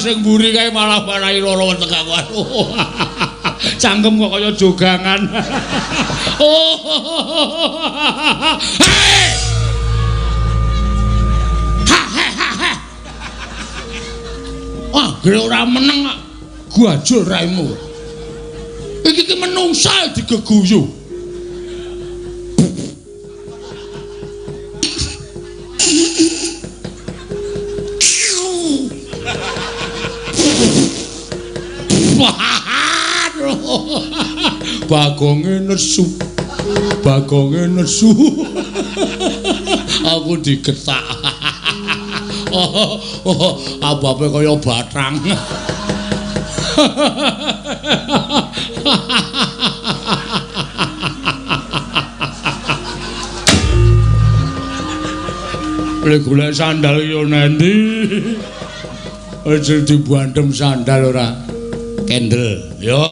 Sing mburi kae malah marahi lara weteng aku. Cangkem kok kaya jogangan. Gere ora meneng guajul raimu. Iki ki menungsa digeguyu. Bagonge nesu. Bagonge nesu. Aku digetak. Abape kaya batang. Lek golek sandal yo nendi. Aja dibandem sandal ora. Kendel, yo.